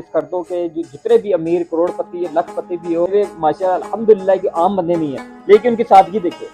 स्कर्दों के जो जितने भी अमीर करोड़पति या लखपति भी हो, वे माशा अल्हम्दुलिल्लाह की आम बंदे नहीं है, लेकिन उनकी सादगी देखिए।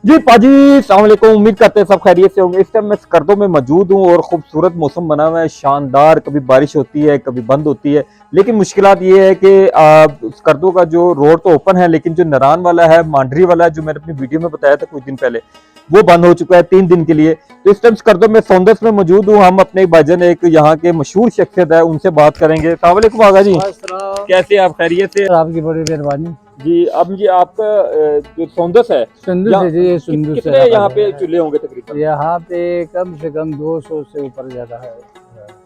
जी पाजी अस्सलाम वालेकुम, उम्मीद करते हैं सब खैरियत से होंगे। इस टाइम मैं स्कर्दों में मौजूद हूँ और खूबसूरत मौसम बना हुआ है, शानदार। कभी बारिश होती है, कभी बंद होती है, लेकिन मुश्किलात ये है कि स्कर्दों का जो रोड तो ओपन है, लेकिन जो नरान वाला है, मांडरी वाला है, जो मैंने अपनी वीडियो में बताया था कुछ दिन पहले, वो बंद हो चुका है 3 दिन के लिए। तो इस टाइम स्कर्दों में सौंदस में मौजूद हूँ। हम अपने एक भाईजान, एक यहाँ के मशहूर शख्सियत है, उनसे बात करेंगे। अस्सलाम वालेकुम आगा जी, कैसे आप? खैरियत से? आपकी बड़ी मेहरबानी जी अब जी आपका जो सौंदस है, सुंदूस है जी, ये सुंदूस कितने यहाँ पे चूल्हे होंगे तकरीबन? यहाँ पे कम से कम 200 से ऊपर ज्यादा है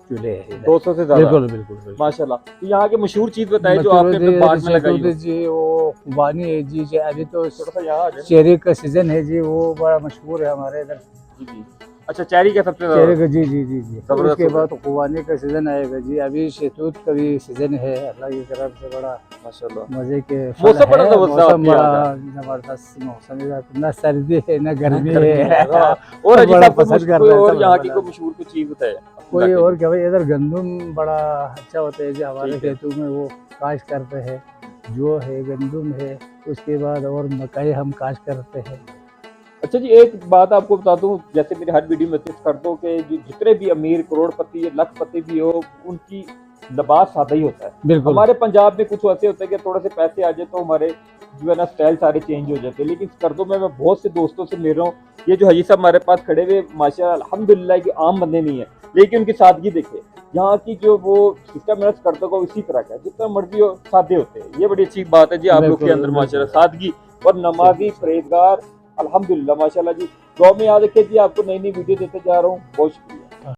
चूल्हे हैं इधर। 200 से ज्यादा? बिल्कुल बिल्कुल बिल्कुल। माशाल्लाह। तो यहाँ की मशहूर चीज बताइए जो आपने अपने बाग में लगाई हो। जी वो खुबानी है जी, अभी तो थोड़ा सा यहाँ आ जाए। चेरी का सीजन है जी, वो बड़ा मशहूर है हमारे इधर। जी जी। अच्छा, चेरी का सबसे चेरी ज्यादा? का जी जी जी जी। जबरदस्त उसके होगा। बाद खुबानी का सीजन आएगा जी, अभी शहतूत का भी सीजन है। अल्लाह की तरफ से बड़ा माशाल्लाह मजे के फल मौसम बड़ा है। जबरदस्त मौसम यहाँ बड़ा का। जबरदस्त मौसम है, ना सर्दी है ना गर्मी गर्मी है, है। हाँ। और अजीब बड़ा साहब कोई पसंद कर कोई रहा है और सब यहाँ की बड़ा। कोई मशहूर कोई चीज बताए। कोई और क्या भाई, इधर गंदम बड़ा अच्छा होता है जी, हमारे ठीक है। खेतों में वो काश करते हैं। जो है गंदम है, उसके बाद और मकई हम काश करते हैं। अच्छा जी, एक बात आपको बता दूं, जैसे मेरे हर वीडियो में कर दो कि जो जितने भी अमीर करोड़पति या लखपति भी हो, उनकी लिबास सादा ही होता है। बिल्कुल हमारे पंजाब में कुछ ऐसे होते हैं कि थोड़े से पैसे आ जाए तो हमारे जो है ना स्टाइल सारे चेंज हो जाते हैं, लेकिन स्कर्दों में मैं बहुत से दोस्तों से मिल रहा हूँ। ये जो हजी साहब हमारे पास खड़े हुए माशा अल्हम्दुलिल्लाह की आम बंदे नहीं है, लेकिन उनकी सादगी देखे। यहाँ की जो वो सिस्टम है स्कर्दों का इसी तरह का, जितना मर्जी हो सादे होते हैं। ये बड़ी अच्छी बात है जी आप लोग के अंदर माशाल्लाह सादगी और नमाजी परहेजगार। अल्हम्दुलिल्लाह माशाल्लाह जी। दुआ में याद रखिए जी, आपको नई नई वीडियो देते जा रहा हूँ। बहुत शुक्रिया।